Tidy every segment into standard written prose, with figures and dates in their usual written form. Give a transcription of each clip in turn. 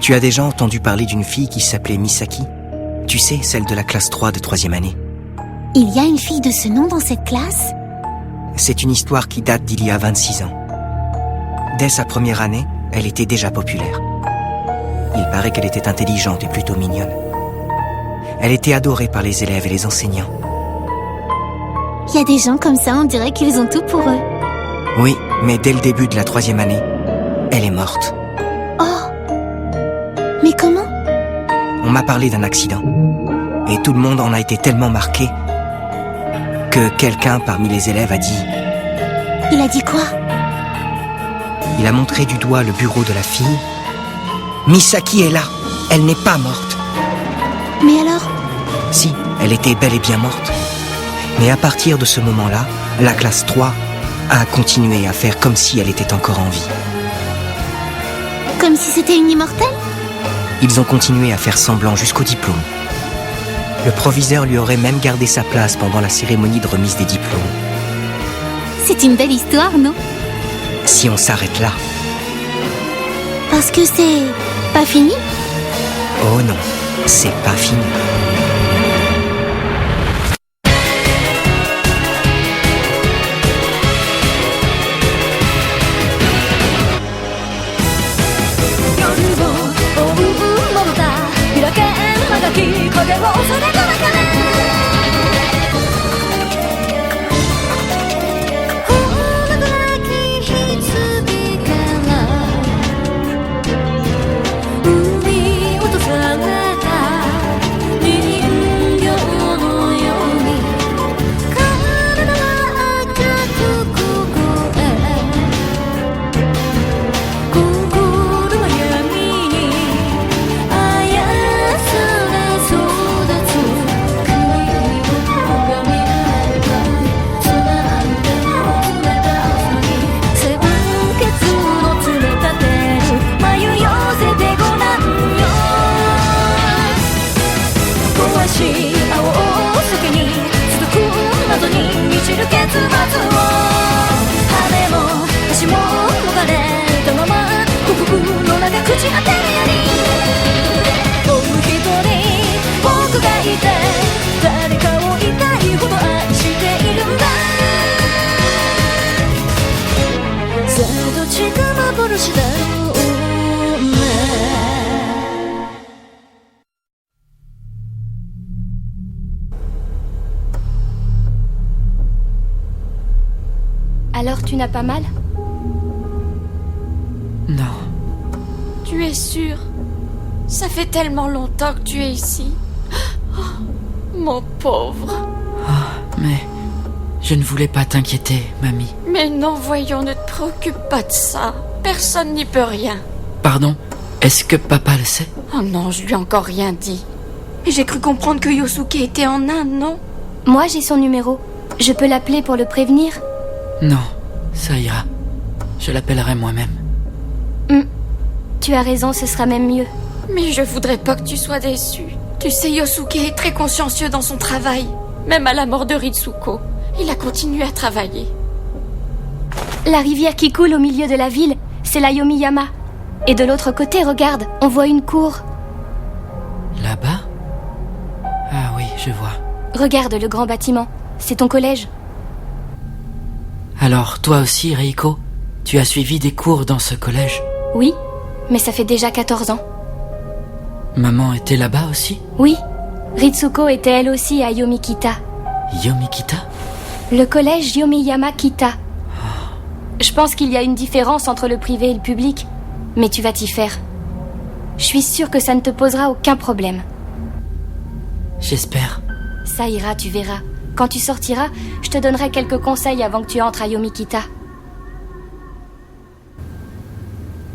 Tu as déjà entendu parler d'une fille qui s'appelait Misaki? Tu sais, celle de la classe 3 de 3e année. Il y a une fille de ce nom dans cette classe? C'est une histoire qui date d'il y a 26 ans. Dès sa première année, elle était déjà populaire. Il paraît qu'elle était intelligente et plutôt mignonne. Elle était adorée par les élèves et les enseignants. Il y a des gens comme ça, on dirait qu'ils ont tout pour eux. Oui, mais dès le début de la 3e année, elle est morte. Oh! Mais comment? On m'a parlé d'un accident. Et tout le monde en a été tellement marqué que quelqu'un parmi les élèves a dit... Il a dit quoi? Il a montré du doigt le bureau de la fille. Misaki est là, elle n'est pas morte. Mais alors? Si, elle était bel et bien morte. Mais à partir de ce moment-là, la classe 3 a continué à faire comme si elle était encore en vie. Comme si c'était une immortelle? Ils ont continué à faire semblant jusqu'au diplôme. Le proviseur lui aurait même gardé sa place pendant la cérémonie de remise des diplômes. C'est une belle histoire, non? Si on s'arrête là. Parce que c'est pas fini? Oh non, c'est pas fini. Alors tu n'as pas mal? Non. Tu es sûr? Ça fait tellement longtemps que tu es ici. Oh, mon pauvre. Oh, mais je ne voulais pas t'inquiéter, mamie. Mais non, voyons, ne te préoccupe pas de ça. Personne n'y peut rien. Pardon, est-ce que papa le sait? Oh non, je lui ai encore rien dit. Et j'ai cru comprendre que Yosuke était en Inde, non? Moi, j'ai son numéro. Je peux l'appeler pour le prévenir? Non, ça ira. Je l'appellerai moi-même. Tu as raison, ce sera même mieux. Mais je voudrais pas que tu sois déçu. Tu sais, Yosuke est très consciencieux dans son travail. Même à la mort de Ritsuko, il a continué à travailler. La rivière qui coule au milieu de la ville, c'est la Yomiyama. Et de l'autre côté, regarde, on voit une cour. Là-bas? Ah oui, je vois. Regarde le grand bâtiment, c'est ton collège. Alors, toi aussi, Reiko, tu as suivi des cours dans ce collège? Oui, mais ça fait déjà 14 ans. Maman était là-bas aussi? Oui, Ritsuko était elle aussi à Yomikita. Yomikita? Le collège Yomiyama Kita. Je pense qu'il y a une différence entre le privé et le public, mais tu vas t'y faire. Je suis sûre que ça ne te posera aucun problème. J'espère. Ça ira, tu verras. Quand tu sortiras, je te donnerai quelques conseils avant que tu entres à Yomikita.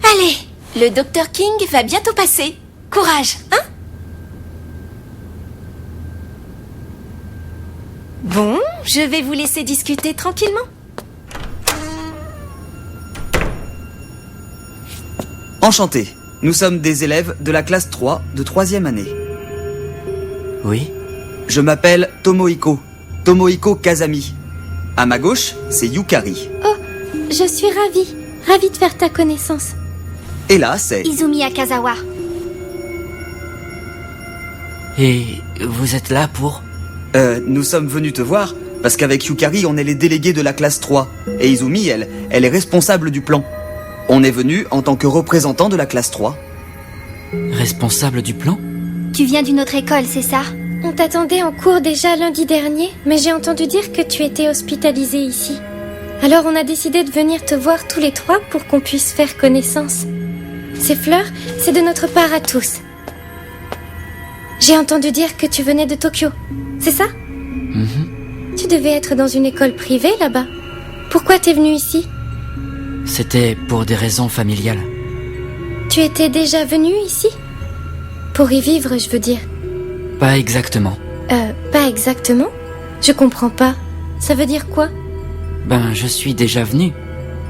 Allez, le Dr King va bientôt passer. Courage, hein? Bon, je vais vous laisser discuter tranquillement. Enchanté, nous sommes des élèves de la classe 3 de 3e année. Oui? Je m'appelle Tomohiko Kazami. À ma gauche, c'est Yukari. Oh, je suis ravie de faire ta connaissance. Et là, c'est... Izumi Akazawa. Et vous êtes là pour... Nous sommes venus te voir parce qu'avec Yukari, on est les délégués de la classe 3. Et Izumi, elle est responsable du plan. On est venu en tant que représentant de la classe 3. Responsable du plan? Tu viens d'une autre école, c'est ça? On t'attendait en cours déjà lundi dernier, mais j'ai entendu dire que tu étais hospitalisé ici. Alors on a décidé de venir te voir tous les trois pour qu'on puisse faire connaissance. Ces fleurs, c'est de notre part à tous. J'ai entendu dire que tu venais de Tokyo, c'est ça? Tu devais être dans une école privée là-bas. Pourquoi t'es venu ici? C'était pour des raisons familiales. Tu étais déjà venu ici? Pour y vivre, je veux dire. Pas exactement. Pas exactement? Je comprends pas. Ça veut dire quoi? Ben, je suis déjà venu,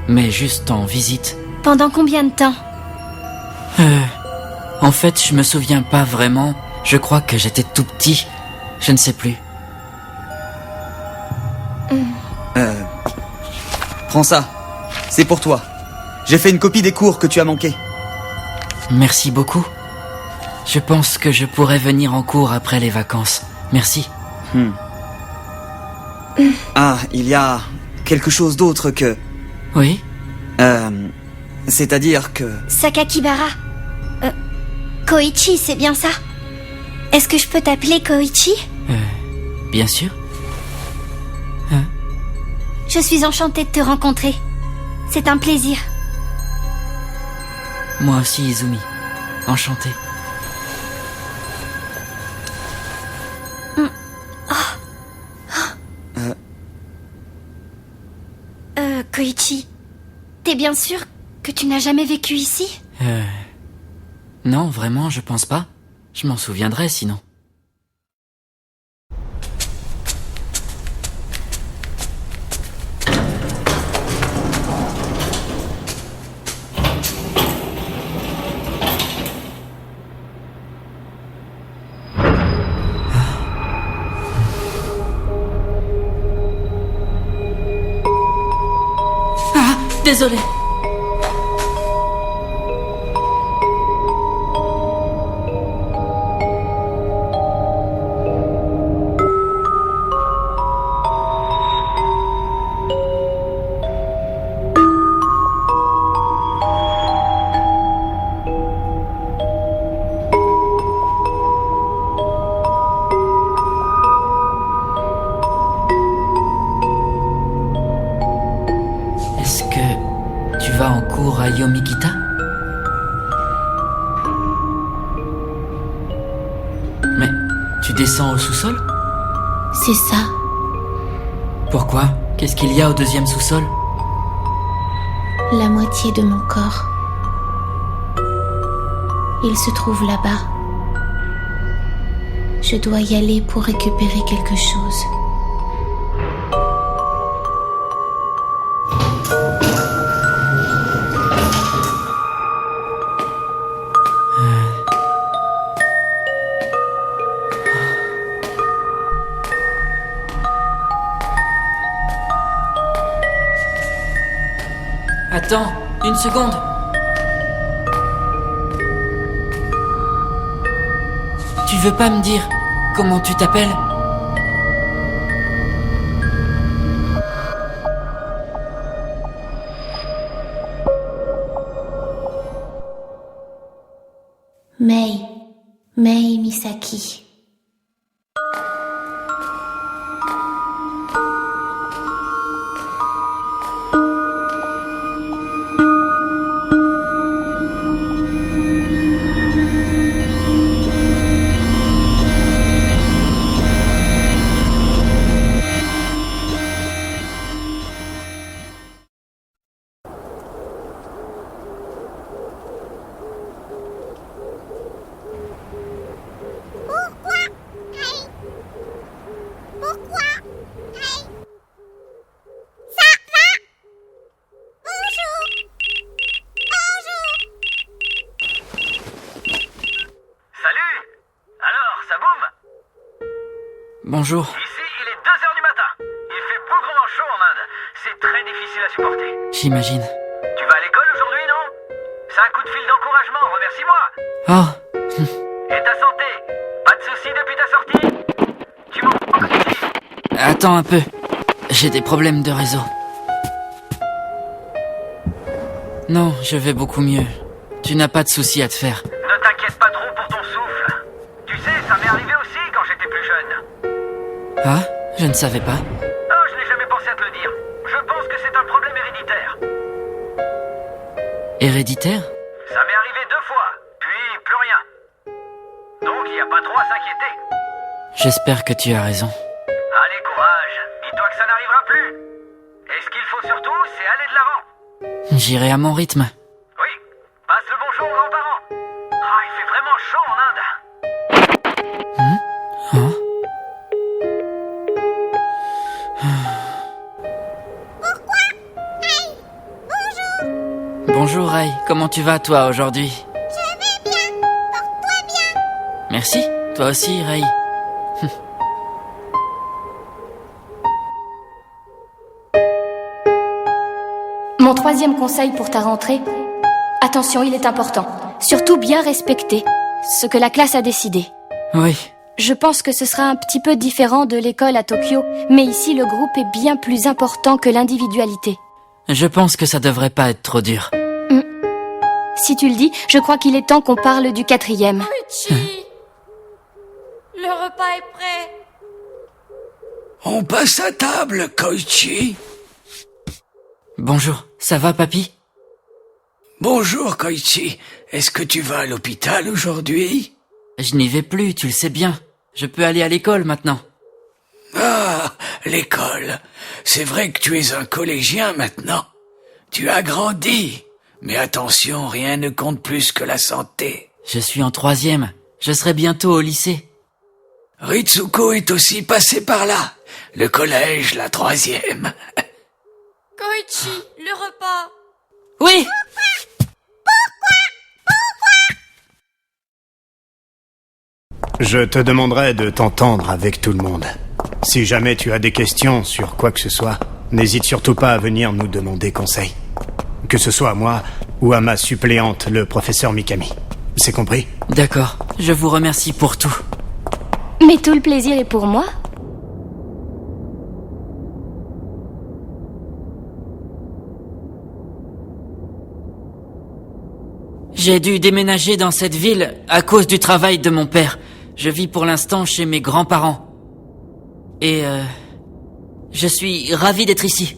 mais juste en visite. Pendant combien de temps? En fait, je me souviens pas vraiment. Je crois que j'étais tout petit. Je ne sais plus. Prends ça. C'est pour toi. J'ai fait une copie des cours que tu as manqué. Merci beaucoup. Je pense que je pourrais venir en cours après les vacances. Merci. Ah, il y a quelque chose d'autre que... Oui? C'est-à-dire que... Sakakibara. Koichi, c'est bien ça? Est-ce que je peux t'appeler Koichi? Bien sûr. Je suis enchantée de te rencontrer. C'est un plaisir. Moi aussi, Izumi. Enchanté. Koichi, t'es bien sûr que tu n'as jamais vécu ici? Non, vraiment, je pense pas. Je m'en souviendrai sinon. Désolé. Est-ce que tu vas en cours à Yomikita? Mais tu descends au sous-sol? C'est ça. Pourquoi? Qu'est-ce qu'il y a au deuxième sous-sol? La moitié de mon corps. Il se trouve là-bas. Je dois y aller pour récupérer quelque chose. Attends, une seconde. Tu veux pas me dire comment tu t'appelles? Mei Misaki. Bonjour. Ici, il est 2h du matin. Il fait bougrement chaud en Inde. C'est très difficile à supporter. J'imagine. Tu vas à l'école aujourd'hui, non? C'est un coup de fil d'encouragement, remercie-moi. Oh. Et ta santé? Pas de soucis de Attends un peu. J'ai des problèmes de réseau. Non, je vais beaucoup mieux. Tu n'as pas de soucis à te faire. Ne t'inquiète pas trop pour ton souffle. Tu sais, ça m'est arrivé aussi quand j'étais plus jeune. Ah, je ne savais pas. Oh, je n'ai jamais pensé à te le dire. Je pense que c'est un problème héréditaire. Héréditaire? Ça m'est arrivé 2 fois, puis plus rien. Donc il n'y a pas trop à s'inquiéter. J'espère que tu as raison. Allez, courage. Dis-toi que ça n'arrivera plus. Et ce qu'il faut surtout, c'est aller de l'avant. J'irai à mon rythme. Oui, passe le bonjour aux grands-parents. Ah, il fait vraiment chaud en Inde. Hein? Bonjour Ray, comment tu vas toi aujourd'hui? Je vais bien. Porte-toi bien. Merci, toi aussi Ray. Mon 3e conseil pour ta rentrée, attention, il est important. Surtout bien respecter ce que la classe a décidé. Oui, Je pense que ce sera un petit peu différent de l'école à Tokyo, mais ici le groupe est bien plus important que l'individualité. je pense que ça devrait pas être trop dur. Si tu le dis, je crois qu'il est temps qu'on parle du 4e. Koichi, le repas est prêt. On passe à table, Koichi. Bonjour, ça va papy? Bonjour, Koichi. Est-ce que tu vas à l'hôpital aujourd'hui? Je n'y vais plus, tu le sais bien. Je peux aller à l'école maintenant. Ah, l'école. C'est vrai que tu es un collégien maintenant. Tu as grandi. Mais attention, rien ne compte plus que la santé. Je suis en 3e. Je serai bientôt au lycée. Ritsuko est aussi passé par là. Le collège, la 3e. Koichi, le repas. Oui! Je te demanderai de t'entendre avec tout le monde. Si jamais tu as des questions sur quoi que ce soit, n'hésite surtout pas à venir nous demander conseil. Que ce soit à moi ou à ma suppléante, le professeur Mikami. C'est compris? D'accord, je vous remercie pour tout. Mais tout le plaisir est pour moi. J'ai dû déménager dans cette ville à cause du travail de mon père. Je vis pour l'instant chez mes grands-parents. Et je suis ravi d'être ici.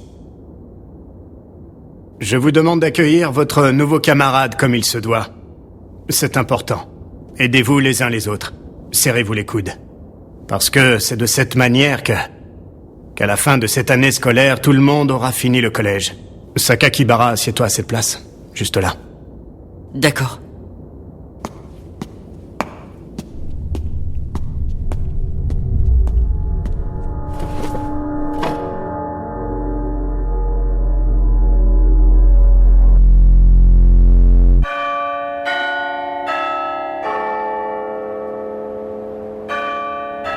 Je vous demande d'accueillir votre nouveau camarade comme il se doit. C'est important. Aidez-vous les uns les autres. Serrez-vous les coudes. Parce que c'est de cette manière qu'à la fin de cette année scolaire, tout le monde aura fini le collège. Sakakibara, assieds-toi à cette place. Juste là. D'accord.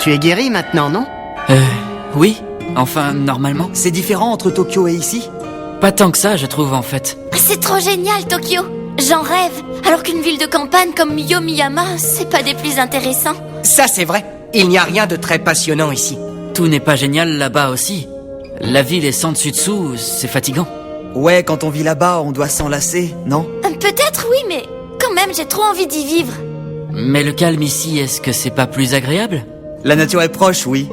Tu es guéri maintenant, non? Oui, enfin, normalement. C'est différent entre Tokyo et ici? Pas tant que ça, je trouve, en fait. C'est trop génial, Tokyo. J'en rêve. Alors qu'une ville de campagne comme Yomiyama, c'est pas des plus intéressants. Ça, c'est vrai. Il n'y a rien de très passionnant ici. Tout n'est pas génial là-bas aussi. La ville est sans dessus-dessous, c'est fatigant. Ouais, quand on vit là-bas, on doit s'enlacer, non? Peut-être oui, mais quand même, j'ai trop envie d'y vivre. Mais le calme ici, est-ce que c'est pas plus agréable? La nature est proche, oui.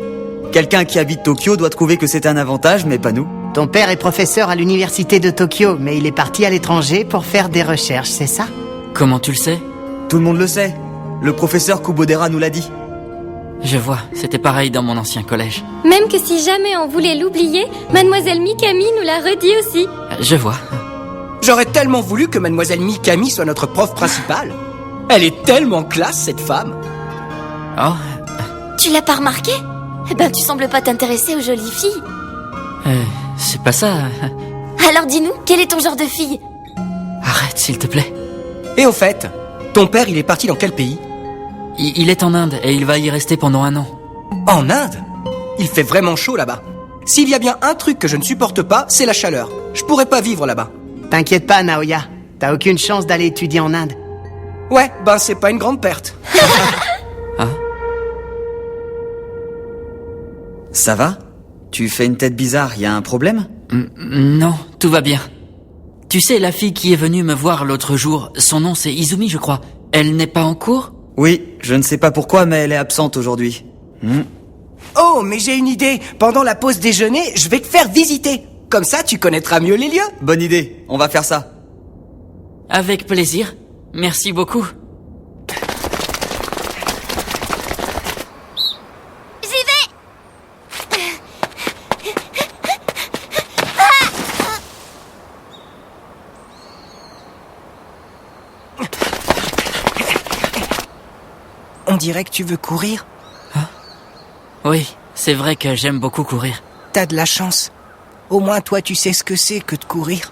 Quelqu'un qui habite Tokyo doit trouver que c'est un avantage, mais pas nous. Ton père est professeur à l'université de Tokyo, mais il est parti à l'étranger pour faire des recherches, c'est ça? Comment tu le sais? Tout le monde le sait. Le professeur Kubodera nous l'a dit. Je vois, c'était pareil dans mon ancien collège. Même que si jamais on voulait l'oublier, Mademoiselle Mikami nous l'a redit aussi. Je vois. J'aurais tellement voulu que Mademoiselle Mikami soit notre prof principale. Elle est tellement classe, cette femme. Oh, Tu l'as pas remarqué? Eh ben, tu sembles pas t'intéresser aux jolies filles. c'est pas ça. Alors dis-nous, quel est ton genre de fille? Arrête, s'il te plaît. Et au fait, ton père, il est parti dans quel pays? Il est en Inde et il va y rester pendant 1 an. En Inde? Il fait vraiment chaud là-bas. S'il y a bien un truc que je ne supporte pas, c'est la chaleur. Je pourrais pas vivre là-bas. T'inquiète pas, Naoya. T'as aucune chance d'aller étudier en Inde. Ouais, ben c'est pas une grande perte. Ça va? Tu fais une tête bizarre, y a un problème? Non, tout va bien. Tu sais, la fille qui est venue me voir l'autre jour, son nom c'est Izumi, je crois. Elle n'est pas en cours? Oui, je ne sais pas pourquoi, mais elle est absente aujourd'hui. Oh, mais j'ai une idée. Pendant la pause déjeuner, je vais te faire visiter. Comme ça, tu connaîtras mieux les lieux. Bonne idée, on va faire ça. Avec plaisir. Merci beaucoup. J'y vais. On dirait que tu veux courir. Oui, c'est vrai que j'aime beaucoup courir. T'as de la chance. Au moins, toi, tu sais ce que c'est que de courir.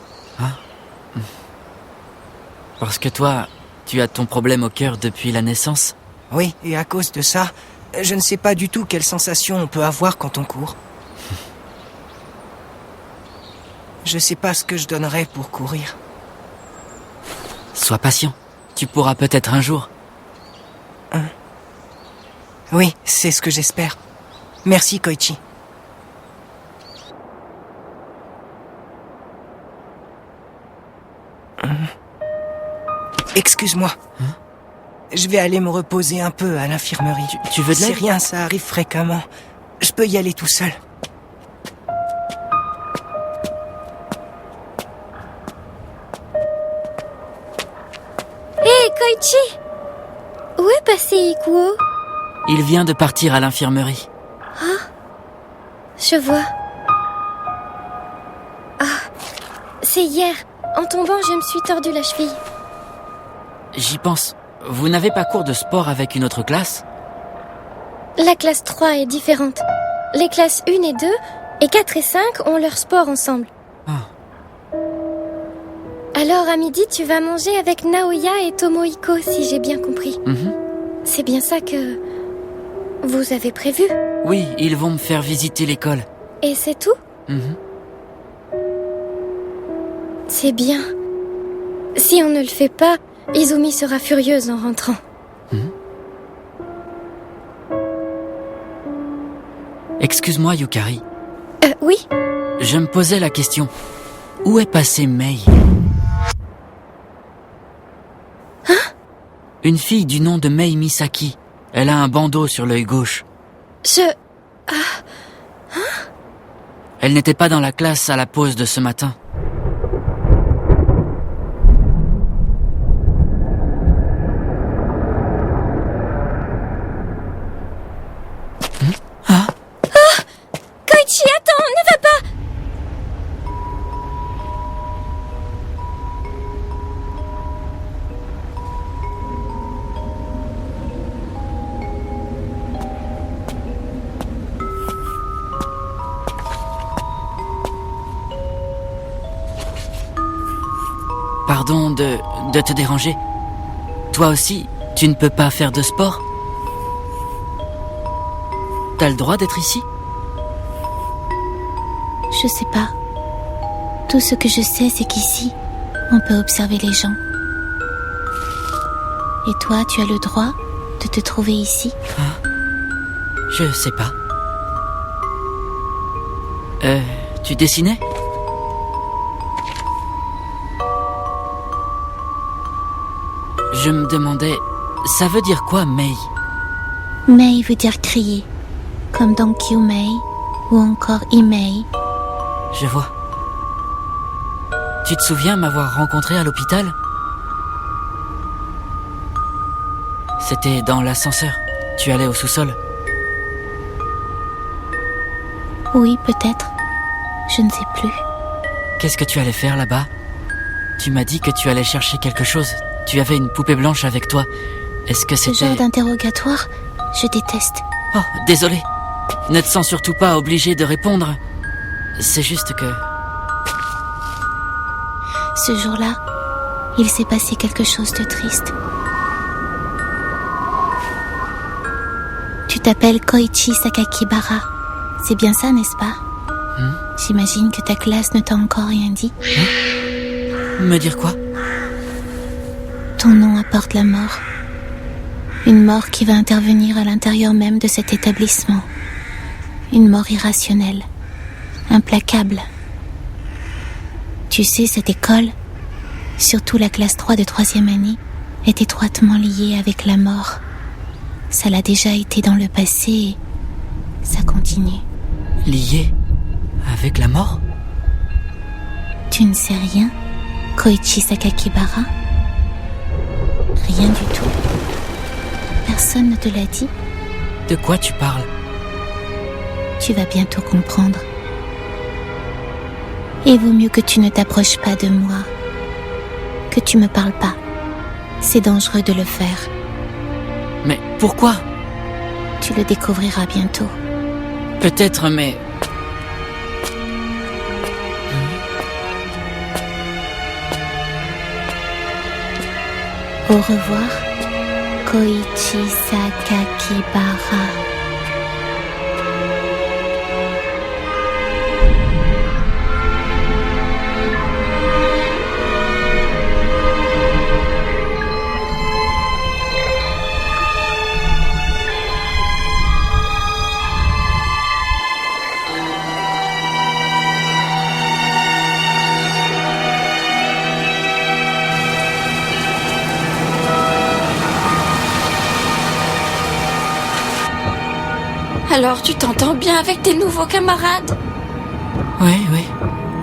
Parce que toi, tu as ton problème au cœur depuis la naissance? Oui, et à cause de ça, je ne sais pas du tout quelle sensation on peut avoir quand on court. Je sais pas ce que je donnerais pour courir. Sois patient. Tu pourras peut-être un jour. Oui, c'est ce que j'espère. Merci, Koichi. Excuse-moi. Je vais aller me reposer un peu à l'infirmerie. Tu veux de l'aide? C'est rien, ça arrive fréquemment. Je peux y aller tout seul. Hé, Koichi! Où est passé Ikuo? Il vient de partir à l'infirmerie. Je vois. C'est hier. En tombant, je me suis tordu la cheville. J'y pense. Vous n'avez pas cours de sport avec une autre classe? La classe 3 est différente. Les classes 1 et 2, et 4 et 5 ont leur sport ensemble. Alors, à midi, tu vas manger avec Naoya et Tomohiko, si j'ai bien compris. C'est bien ça que vous avez prévu? Oui, ils vont me faire visiter l'école. Et c'est tout? C'est bien. Si on ne le fait pas, Izumi sera furieuse en rentrant. Excuse-moi, Yukari. Oui? Je me posais la question. Où est passée Mei? Une fille du nom de Mei Misaki. Elle a un bandeau sur l'œil gauche. Elle n'était pas dans la classe à la pause de ce matin. Koichi, attends, ne va pas! Pardon de te déranger. Toi aussi, tu ne peux pas faire de sport? T'as le droit d'être ici? Je sais pas. Tout ce que je sais, c'est qu'ici, on peut observer les gens. Et toi, tu as le droit de te trouver ici? Je sais pas. Tu dessinais? Je me demandais, ça veut dire quoi, Mei? Mei veut dire crier, comme dans Kyumei ou encore Imei. Je vois. Tu te souviens m'avoir rencontré à l'hôpital? C'était dans l'ascenseur. Tu allais au sous-sol. Oui, peut-être. Je ne sais plus. Qu'est-ce que tu allais faire là-bas? Tu m'as dit que tu allais chercher quelque chose. Tu avais une poupée blanche avec toi. Est-ce que c'était... Ce genre d'interrogatoire, je déteste. Oh, désolé. Ne te sens surtout pas obligé de répondre. C'est juste que... Ce jour-là, il s'est passé quelque chose de triste. Tu t'appelles Koichi Sakakibara. C'est bien ça, n'est-ce pas? J'imagine que ta classe ne t'a encore rien dit. Me dire quoi? Ton nom apporte la mort. Une mort qui va intervenir à l'intérieur même de cet établissement. Une mort irrationnelle. Implacable. Tu sais, cette école, surtout la classe 3 de 3e année, est étroitement liée avec la mort. Ça l'a déjà été dans le passé et ça continue. Lié avec la mort? Tu ne sais rien, Koichi Sakakibara? Rien du tout. Personne ne te l'a dit? De quoi tu parles? Tu vas bientôt comprendre. Et vaut mieux que tu ne t'approches pas de moi, que tu me parles pas. C'est dangereux de le faire. Mais pourquoi? Tu le découvriras bientôt. Peut-être, mais... Au revoir, Koichi Sakakibara. Alors tu t'entends bien avec tes nouveaux camarades? Oui,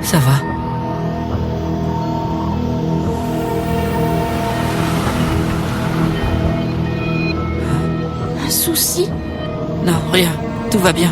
ça va. Un souci? Non, rien. Tout va bien.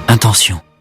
Intention.